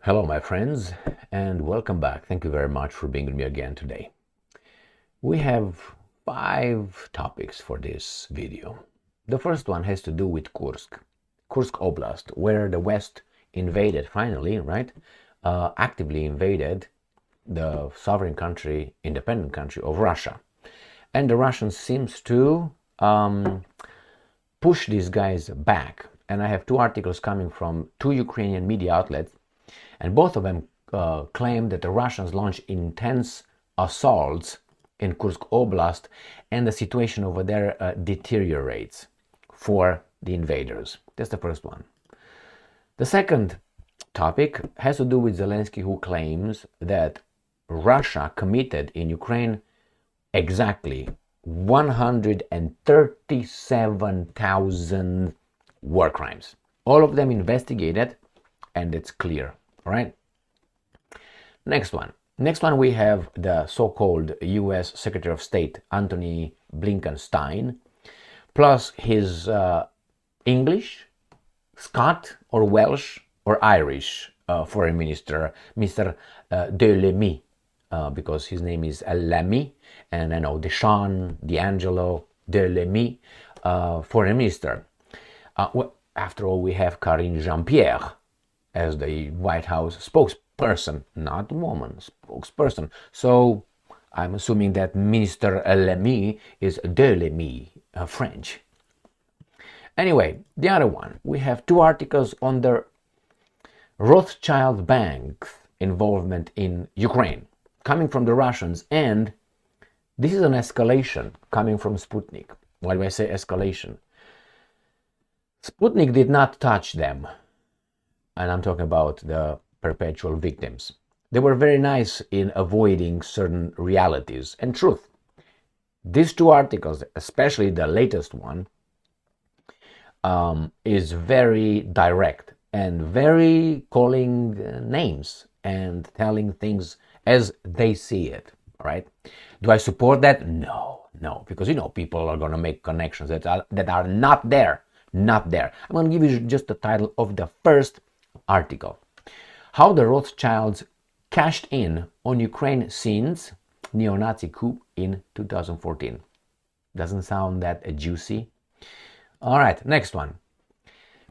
Hello, my friends, and welcome back. Thank you very much for being with me again today. We have 5 topics for this video. The first one has to do with Kursk Oblast, where the West invaded finally, right? Actively invaded the sovereign country, independent country of Russia. And the Russians seems to push these guys back. And I have 2 articles coming from 2 Ukrainian media outlets, and both of them claim that the Russians launched intense assaults in Kursk Oblast and the situation over there deteriorates for the invaders. That's the first one. The second topic has to do with Zelensky, who claims that Russia committed in Ukraine exactly 137,000 war crimes. All of them investigated, and it's clear. All right. Next one we have the so-called US Secretary of State Antoine Blinken-stein, plus his English, Scot or Welsh or Irish foreign minister, Mr. Delemy, because his name is Lamy, and I know Deschamps, D'Angelo, Delemy, foreign minister. Well, after all, we have Karine Jean-Pierre as the White House spokesperson, not woman, spokesperson. So I'm assuming that Minister Lamy is Delemy, French. Anyway, the other one, we have 2 articles on the Rothschild bank's involvement in Ukraine, coming from the Russians, and this is an escalation coming from Sputnik. Why do I say escalation? Sputnik did not touch them, and I'm talking about the perpetual victims. They were very nice in avoiding certain realities and truth. These 2 articles, especially the latest one, is very direct and very calling names and telling things as they see it, right? Do I support that? No, because people are going to make connections that are not there. I'm going to give you just the title of the first article. How the Rothschilds cashed in on Ukraine since neo-Nazi coup in 2014. Doesn't sound that juicy? All right, next one.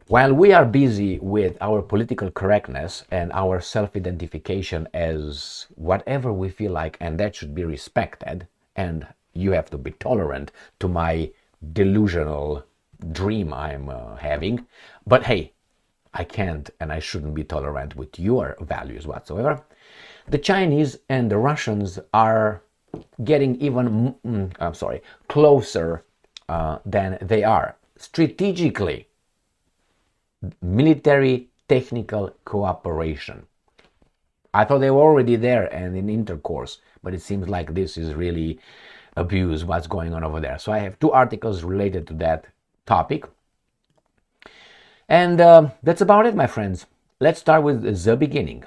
While we are busy with our political correctness and our self-identification as whatever we feel like, and that should be respected, and you have to be tolerant to my delusional dream I'm having, but hey, I can't and I shouldn't be tolerant with your values whatsoever. The Chinese and the Russians are getting even closer than they are strategically. Military technical cooperation. I thought they were already there and in intercourse, but it seems like this is really abuse, what's going on over there. So I have 2 articles related to that topic. And that's about it, my friends. Let's start with the beginning.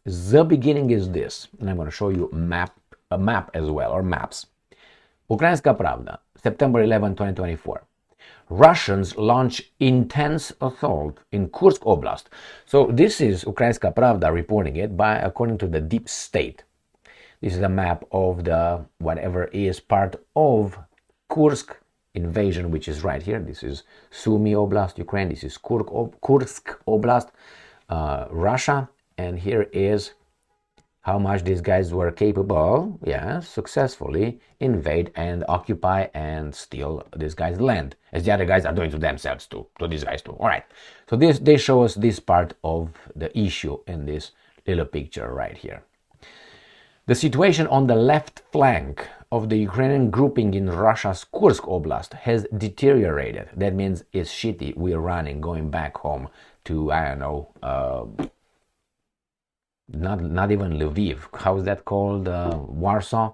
The beginning is this, and I'm going to show you a map as well, or maps. Ukrainska Pravda, September 11, 2024. Russians launch intense assault in Kursk Oblast. So this is Ukrainska Pravda reporting it according to the deep state. This is a map of the whatever is part of Kursk invasion, which is right here. This is Sumy Oblast, Ukraine. This is Kursk Oblast, Russia. And here is how much these guys were capable, successfully invade and occupy and steal this guy's land, as the other guys are doing to themselves too, to these guys too. All right. So they show us this part of the issue in this little picture right here. The situation on the left flank of the Ukrainian grouping in Russia's Kursk Oblast has deteriorated. That means it's shitty. We're running, going back home to, I don't know, not even Lviv. How is that called? Warsaw?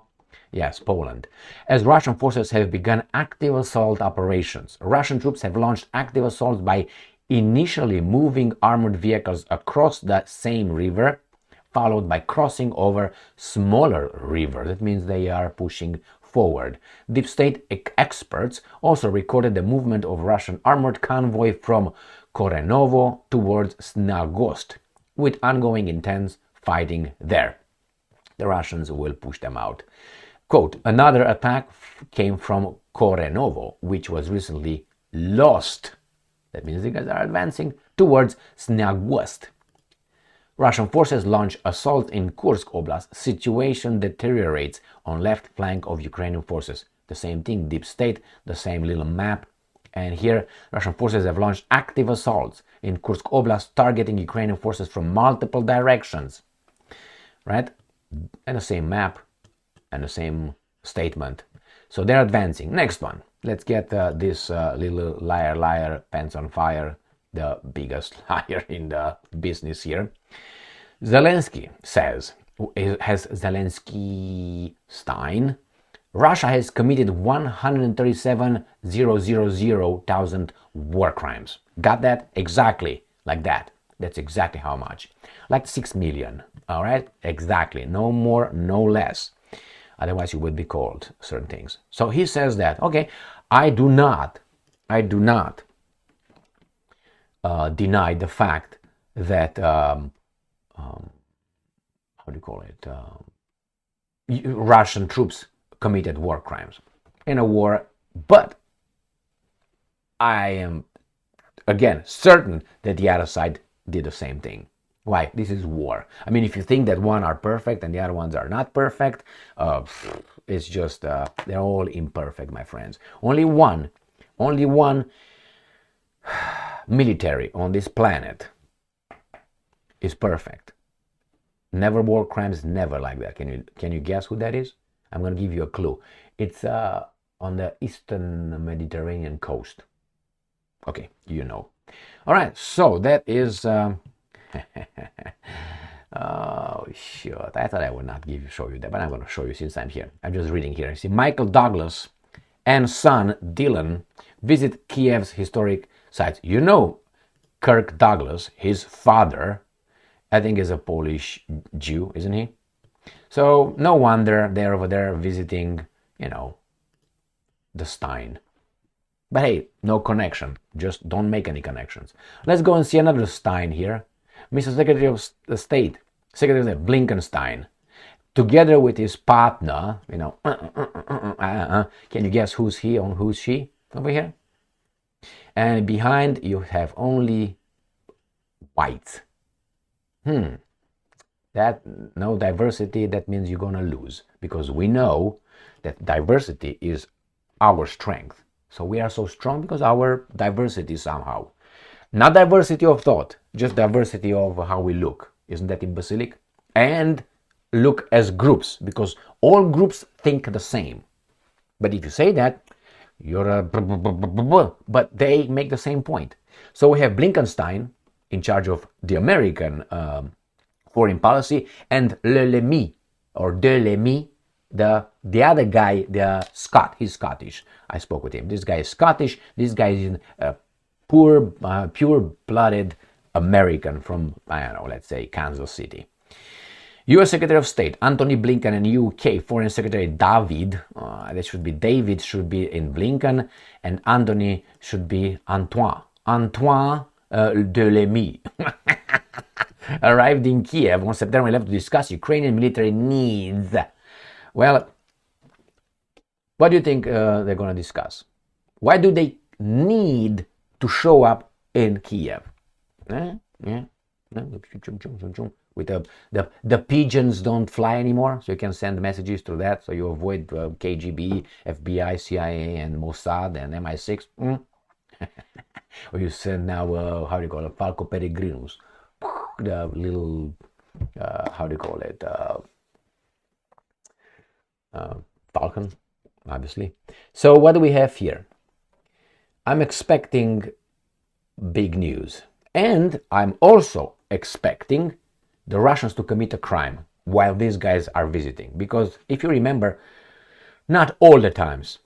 Yes, Poland. As Russian forces have begun active assault operations. Russian troops have launched active assaults by initially moving armored vehicles across the same river, followed by crossing over smaller river. That means they are pushing forward. Deep state experts also recorded the movement of Russian armored convoy from Korenovo towards Snagost, with ongoing intense fighting there. The Russians will push them out. Quote, another attack came from Korenovo, which was recently lost. That means the guys are advancing towards Shmyhal-stein. Russian forces launch assault in Kursk Oblast. Situation deteriorates on left flank of Ukrainian forces. The same thing, deep state, the same little map. And here, Russian forces have launched active assaults in Kursk Oblast, targeting Ukrainian forces from multiple directions. Right? And the same map and the same statement. So they're advancing. Next one. Let's get this little liar, pants on fire, the biggest liar in the business here. Zelensky says, has Zelensky-stein, Russia has committed 137,000 war crimes. Got that? Exactly like that. That's exactly how much. Like 6 million. All right? Exactly. No more, no less. Otherwise, you would be called certain things. So he says that, okay, I do not deny the fact that, how do you call it, Russian troops committed war crimes in a war, but I am, again, certain that the other side did the same thing. Why? This is war. I mean, if you think that one are perfect and the other ones are not perfect, it's just, they're all imperfect, my friends. Only one military on this planet is perfect. Never war crimes, never like that. Can you guess who that is? I'm going to give you a clue. It's on the eastern Mediterranean coast. Okay, you know. All right, so that is... oh, shit. I thought I would not show you that, but I'm going to show you since I'm here. I'm just reading here. You see, Michael Douglas and son Dylan visit Kyiv's historic sites. You know Kirk Douglas, his father, I think is a Polish Jew, isn't he? So no wonder they're over there visiting, you know, the Stein. But hey, no connection. Just don't make any connections. Let's go and see another Stein here. Mr. Secretary of State, Secretary of Blinken-stein, together with his partner, you know, can you guess who's he or who's she over here? And behind you have only whites. That no diversity, that means you're gonna lose, because we know that diversity is our strength. So we are so strong because our diversity somehow. Not diversity of thought, just diversity of how we look. Isn't that imbecilic? And look as groups, because all groups think the same. But if you say that, you're a but they make the same point. So we have Blinken-stein in charge of the American foreign policy, and Lelemy, or Delemy, the other guy, the Scot, he's Scottish. I spoke with him. This guy is Scottish. This guy is pure-blooded American from, I don't know, let's say Kansas City. U.S. Secretary of State Anthony Blinken and UK Foreign Secretary David, that should be David, should be in Blinken, and Anthony should be Antoine. Antoine Delemy arrived in Kyiv on September 11 to discuss Ukrainian military needs. Well, what do you think they're going to discuss? Why do they need to show up in Kyiv? With the pigeons don't fly anymore, so you can send messages through that, so you avoid KGB, FBI, CIA, and Mossad and MI6. Or you send now, how do you call it, Falco Peregrinus, the little, how do you call it, Falcon, obviously. So what do we have here? I'm expecting big news. And I'm also expecting the Russians to commit a crime while these guys are visiting. Because if you remember, not all the times,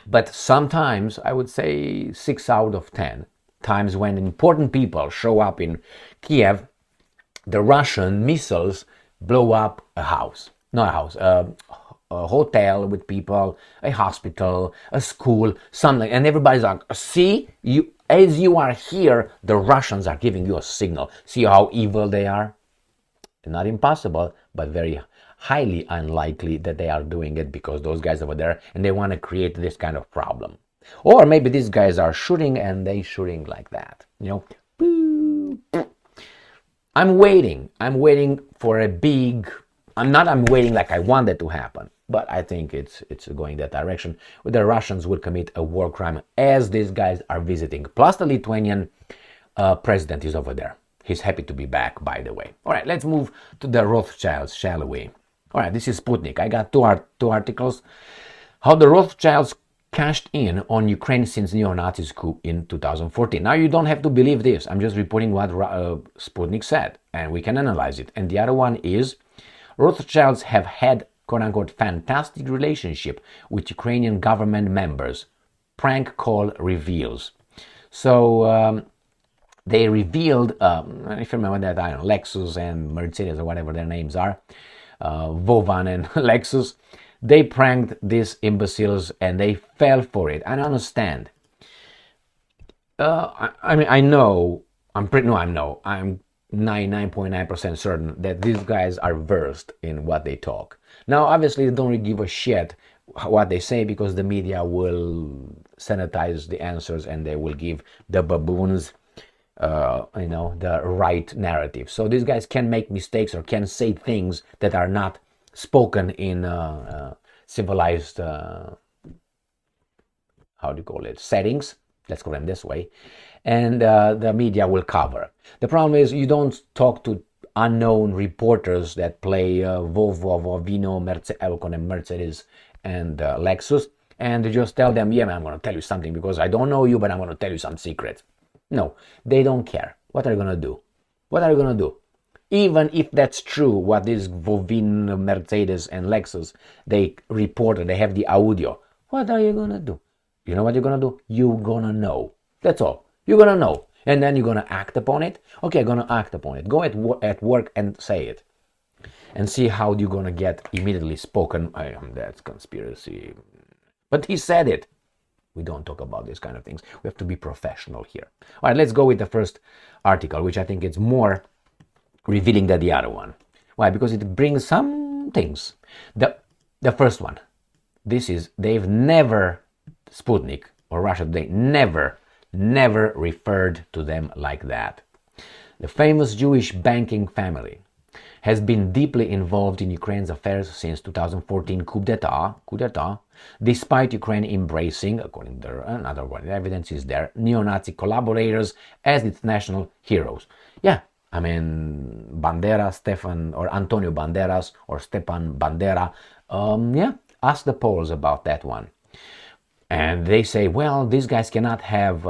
but sometimes, I would say 6 out of 10 times when important people show up in Kyiv, the Russian missiles blow up a house. Not a house, a hotel with people, a hospital, a school, something. And everybody's like, see, As you are here, the Russians are giving you a signal. See how evil they are? Not impossible, but very highly unlikely that they are doing it because those guys over there, and they want to create this kind of problem. Or maybe these guys are shooting and they shooting like that, I'm waiting for a big, I'm waiting like I want that to happen, but I think it's going that direction, where the Russians will commit a war crime as these guys are visiting. Plus the Lithuanian president is over there. He's happy to be back, by the way. All right, let's move to the Rothschilds, shall we? All right, this is Sputnik. I got two articles. How the Rothschilds cashed in on Ukraine since neo-Nazis coup in 2014. Now, you don't have to believe this. I'm just reporting what Sputnik said, and we can analyze it. And the other one is, Rothschilds have had, quote-unquote, fantastic relationship with Ukrainian government members. Prank call reveals. So, they revealed, if you remember that, I don't know, Lexus and Mercedes or whatever their names are, Vovan and Lexus, they pranked these imbeciles and they fell for it. I don't understand. I know, I'm 99.9% certain that these guys are versed in what they talk. Now, obviously, they don't really give a shit what they say because the media will sanitize the answers and they will give the baboons the right narrative. So these guys can make mistakes or can say things that are not spoken in civilized, settings. Let's call them this way. And the media will cover. The problem is you don't talk to unknown reporters that play Volvo, Vino, Mercedes, and Lexus, and just tell them, yeah, man, I'm going to tell you something because I don't know you, but I'm going to tell you some secrets. No, they don't care. What are you going to do? What are you going to do? Even if that's true, what is Vovin, Mercedes, and Lexus, they reported, they have the audio. What are you going to do? You know what you're going to do? You're going to know. That's all. You're going to know. And then you're going to act upon it. Okay, I'm going to act upon it. Go at work and say it. And see how you're going to get immediately spoken. That's conspiracy. But he said it. We don't talk about these kind of things. We have to be professional here. All right, let's go with the first article, which I think is more revealing than the other one. Why? Because it brings some things. The first one, they've never, Sputnik or Russia Today, never referred to them like that. The famous Jewish banking family has been deeply involved in Ukraine's affairs since 2014 coup d'etat, despite Ukraine embracing, according to another one, the evidence is there, neo-Nazi collaborators as its national heroes. Yeah, I mean, Antonio Banderas or Stepan Bandera, ask the Poles about that one. And they say, well, these guys cannot have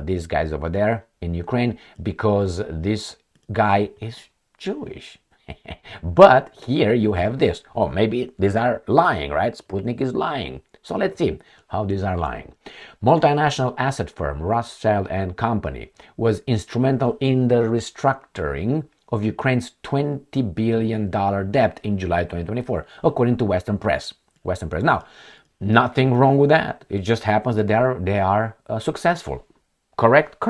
these guys over there in Ukraine because this guy is Jewish. But here you have this. Oh, maybe these are lying, right? Sputnik is lying. So let's see how these are lying. Multinational asset firm Rothschild and Company was instrumental in the restructuring of Ukraine's $20 billion debt in July 2024, according to Western press. Now, nothing wrong with that. It just happens that they are successful. Correct?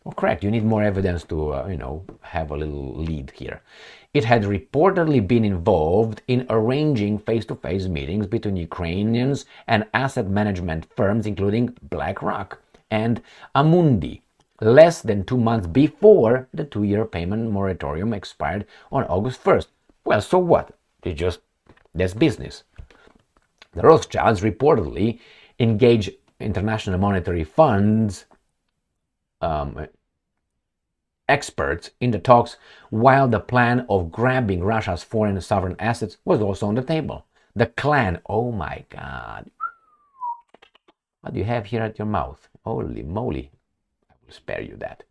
Well, correct. You need more evidence to, have a little lead here. It had reportedly been involved in arranging face-to-face meetings between Ukrainians and asset management firms, including BlackRock and Amundi, less than 2 months before the 2-year payment moratorium expired on August 1st. Well, so what? That's business. The Rothschilds reportedly engaged International Monetary Fund's experts in the talks, while the plan of grabbing Russia's foreign sovereign assets was also on the table. The clan, oh my God. What do you have here at your mouth? Holy moly. I will spare you that.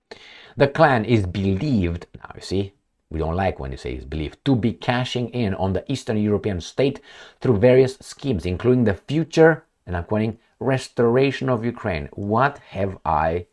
The clan is believed, now you see, we don't like when you say it's believed, to be cashing in on the Eastern European state through various schemes, including the future, and I'm quoting, restoration of Ukraine. What have I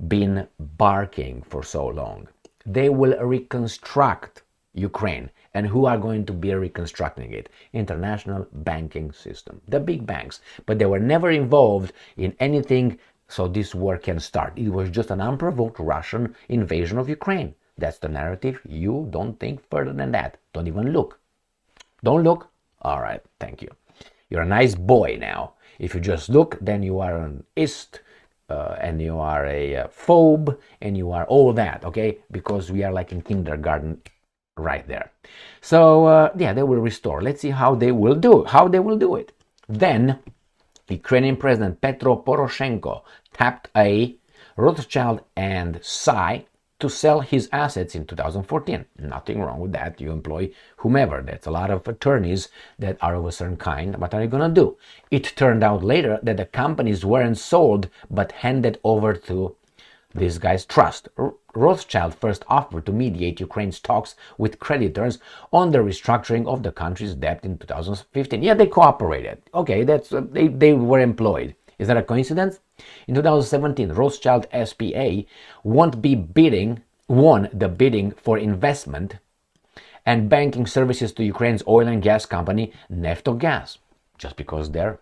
been barking for so long? They will reconstruct Ukraine. And who are going to be reconstructing it? International banking system, the big banks. But they were never involved in anything so this war can start. It was just an unprovoked Russian invasion of Ukraine. That's the narrative. You don't think further than that. Don't even look. Don't look? All right, thank you. You're a nice boy now. If you just look, then you are an ist, and you are a phobe, and you are all that, okay? Because we are like in kindergarten right there. So, yeah, they will restore. Let's see how they will do it. Then, Ukrainian President Petro Poroshenko tapped a Rothschild and Psy to sell his assets in 2014. Nothing wrong with that. You employ whomever. That's a lot of attorneys that are of a certain kind. What are you going to do? It turned out later that the companies weren't sold but handed over to this guy's trust. Rothschild first offered to mediate Ukraine's talks with creditors on the restructuring of the country's debt in 2015. Yeah, they cooperated. Okay, that's they were employed. Is that a coincidence? In 2017, Rothschild SPA won the bidding for investment and banking services to Ukraine's oil and gas company Neftogaz, just because they're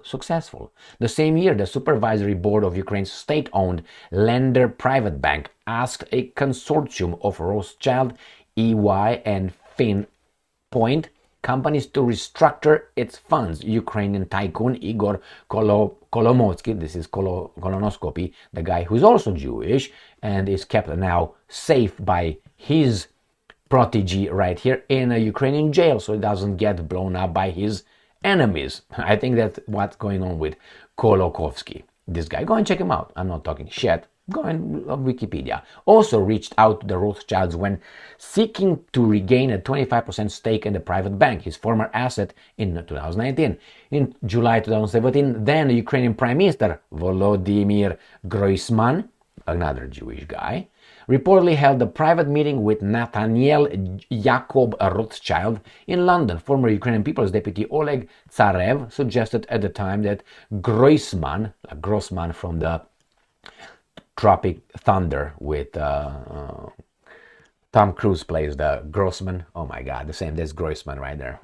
successful. The same year, the supervisory board of Ukraine's state-owned lender private bank asked a consortium of Rothschild, EY, and FinPoint companies to restructure its funds. Ukrainian tycoon Igor Kolomotsky, this is colonoscopy, the guy who's also Jewish and is kept now safe by his protege right here in a Ukrainian jail so it doesn't get blown up by his enemies. I think that's what's going on with Kolokovsky. This guy, go and check him out. I'm not talking shit. Go on Wikipedia. Also reached out to the Rothschilds when seeking to regain a 25% stake in the private bank, his former asset, in 2019. In July 2017, then Ukrainian Prime Minister Volodymyr Groysman, another Jewish guy, reportedly held a private meeting with Nathaniel Jacob Rothschild in London. Former Ukrainian People's Deputy Oleg Tsarev suggested at the time that Grossman from the Tropic Thunder with Tom Cruise plays the Grossman. Oh my God, the same. That's Grossman right there.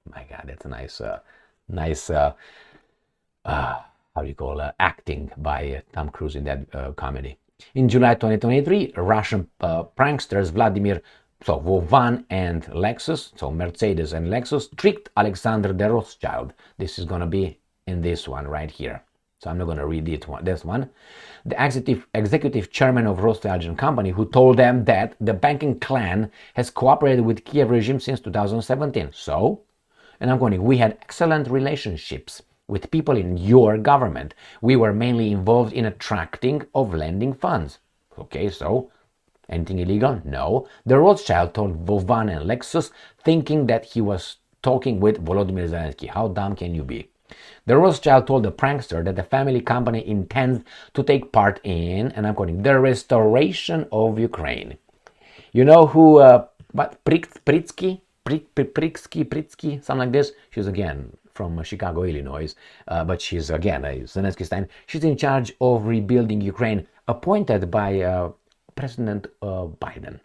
My God, that's a nice how do you call acting by Tom Cruise in that comedy. In July 2023, Russian pranksters Vladimir Vovan and Lexus, so Mercedes and Lexus, tricked Alexander de Rothschild. This is going to be in this one right here. So I'm not going to read this one. The executive chairman of Rothschild Company, who told them that the banking clan has cooperated with Kyiv regime since 2017. So, and I'm going, we had excellent relationships with people in your government. We were mainly involved in attracting of lending funds. Okay, so anything illegal? No. The Rothschild told Vovan and Lexus, thinking that he was talking with Volodymyr Zelensky. How dumb can you be? The Rothschild told the prankster that the family company intends to take part in, and I'm quoting, the restoration of Ukraine. You know who, Pritsky, something like this? She's again from Chicago, Illinois, but she's again a Zelensky-stein. She's in charge of rebuilding Ukraine, appointed by President Biden.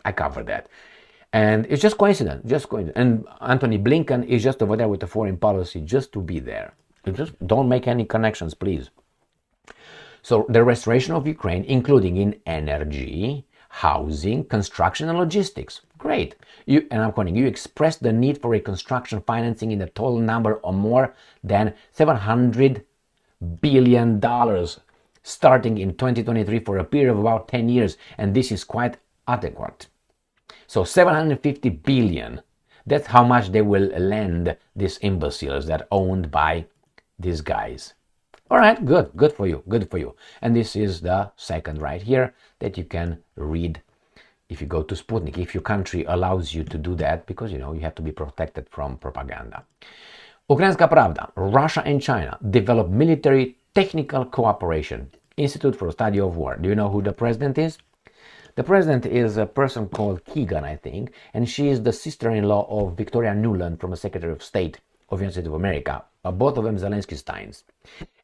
I covered that. And it's just coincidence, And Anthony Blinken is just over there with the foreign policy just to be there. Just don't make any connections, please. So the restoration of Ukraine, including in energy, housing, construction, and logistics. Great. You expressed the need for reconstruction financing in a total number of more than $700 billion starting in 2023 for a period of about 10 years. And this is quite adequate. So 750 billion, that's how much they will lend these imbeciles that are owned by these guys. All right, good for you. And this is the second right here that you can read if you go to Sputnik, if your country allows you to do that, because you have to be protected from propaganda. Ukrainska Pravda, Russia and China develop military technical cooperation. Institute for Study of War. Do you know who the president is? The president is a person called Keegan, I think, and she is the sister-in-law of Victoria Nuland from the Secretary of State of the United States of America, both of them Zelensky-steins.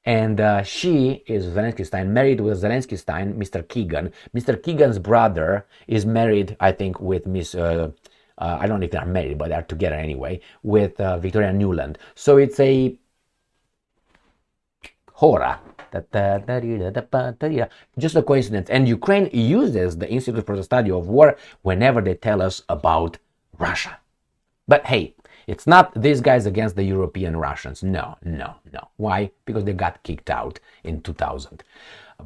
And she is Zelensky-stein, married with Zelensky-stein, Mr. Keegan. Mr. Keegan's brother is married, I think, with Miss, I don't know if they're married, but they're together anyway, with Victoria Nuland. So it's a Hora. Just a coincidence. And Ukraine uses the Institute for the Study of War whenever they tell us about Russia. But hey, it's not these guys against the European Russians. No. Why? Because they got kicked out in 2000.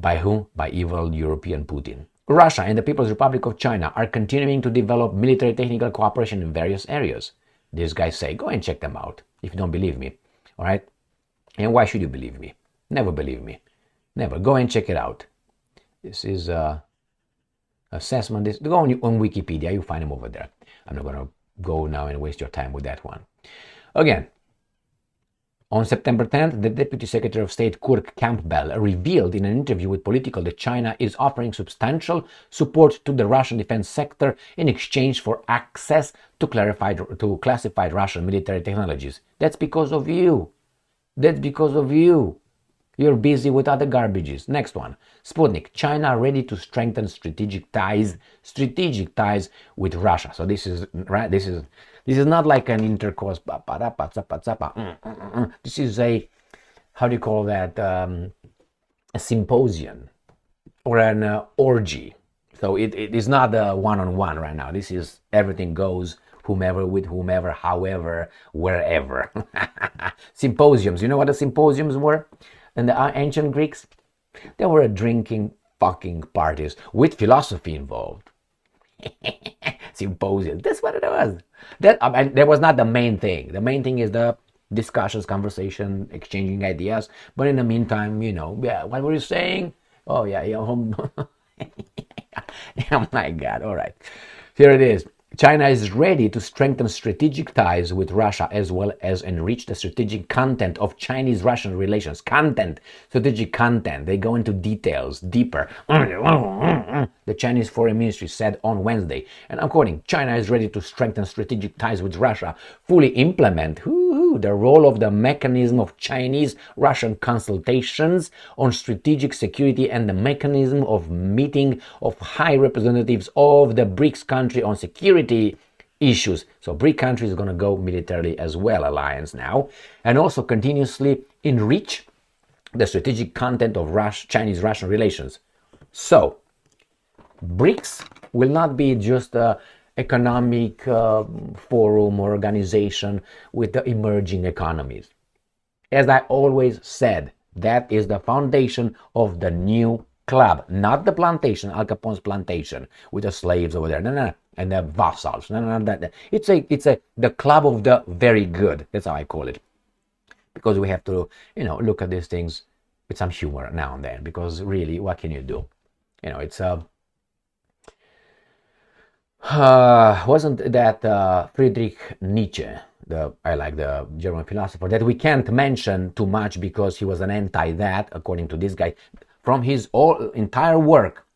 By whom? By evil European Putin. Russia and the People's Republic of China are continuing to develop military technical cooperation in various areas. These guys say, go and check them out if you don't believe me. All right? And why should you believe me? Never believe me. Never. Go and check it out. This is assessment. Go on Wikipedia. You find them over there. I'm not going to go now and waste your time with that one. Again, on September 10th, the Deputy Secretary of State Kursk Campbell revealed in an interview with Politico that China is offering substantial support to the Russian defense sector in exchange for access to classified Russian military technologies. That's because of you. That's because of you. You're busy with other garbages. Next one. Sputnik. China ready to strengthen strategic ties with Russia. So this is right. This is not like an intercourse. This is a, how do you call that? A symposium or an orgy. So it is not a one-on-one right now. This is everything goes, whomever with whomever, however, wherever. Symposiums. You know what the symposiums were? And the ancient Greeks, they were drinking fucking parties with philosophy involved. Symposium. That's what it was. That was not the main thing. The main thing is the discussions, conversation, exchanging ideas. But in the meantime, what were you saying? Oh yeah. Oh my God. All right. Here it is. China is ready to strengthen strategic ties with Russia as well as enrich the strategic content of Chinese-Russian relations. Strategic content. They go into details, deeper. The Chinese Foreign Ministry said on Wednesday. And I'm quoting, China is ready to strengthen strategic ties with Russia, fully implement the role of the mechanism of Chinese-Russian consultations on strategic security and the mechanism of meeting of high representatives of the BRICS country on security issues. So BRICS country is going to go militarily as well, alliance now, and also continuously enrich the strategic content of Chinese-Russian relations. So BRICS will not be just a economic forum or organization with the emerging economies. As I always said, that is the foundation of the new club, not the plantation, Al Capone's plantation with the slaves over there. No, and the vassals. No. It's the club of the very good. That's how I call it. Because we have to, look at these things with some humor now and then. Because really, what can you do? It's wasn't that Friedrich Nietzsche, the German philosopher, that we can't mention too much because he was an anti-that, according to this guy. From his entire work,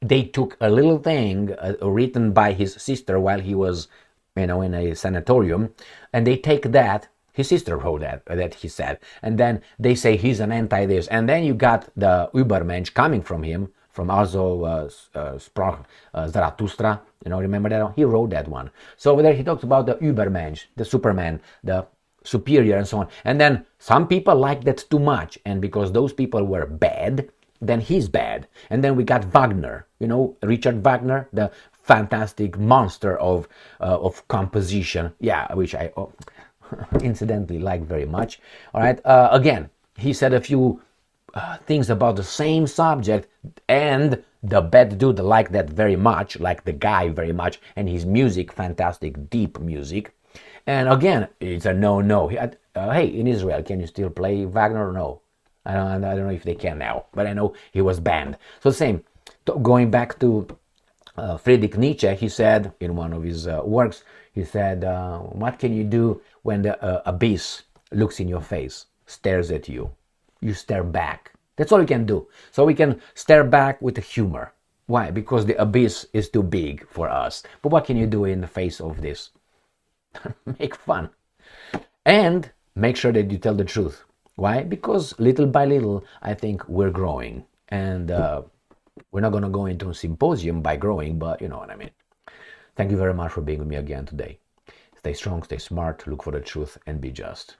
they took a little thing written by his sister while he was, in a sanatorium, and they take that. His sister wrote that he said, and then they say he's an anti-this, and then you got the Übermensch coming from him, from also sprach Zarathustra, remember that one? He wrote that one. So over there he talks about the Übermensch, the Superman, the superior and so on. And then some people like that too much, and because those people were bad, then he's bad. And then we got Wagner, Richard Wagner, the fantastic monster of composition, which I incidentally like very much. All right, again, he said a few things about the same subject, and the bad dude liked that very much, like the guy very much, and his music, fantastic, deep music. And again, it's a no. Hey, in Israel, can you still play Wagner or no? I don't know if they can now, but I know he was banned. So same, going back to Friedrich Nietzsche, he said in one of his works, he said, what can you do when the abyss looks in your face, stares at you? You stare back. That's all you can do. So we can stare back with humor. Why? Because the abyss is too big for us. But what can you do in the face of this? Make fun. And make sure that you tell the truth. Why? Because little by little, I think we're growing. And we're not going to go into a symposium by growing, but you know what I mean. Thank you very much for being with me again today. Stay strong, stay smart, look for the truth, and be just.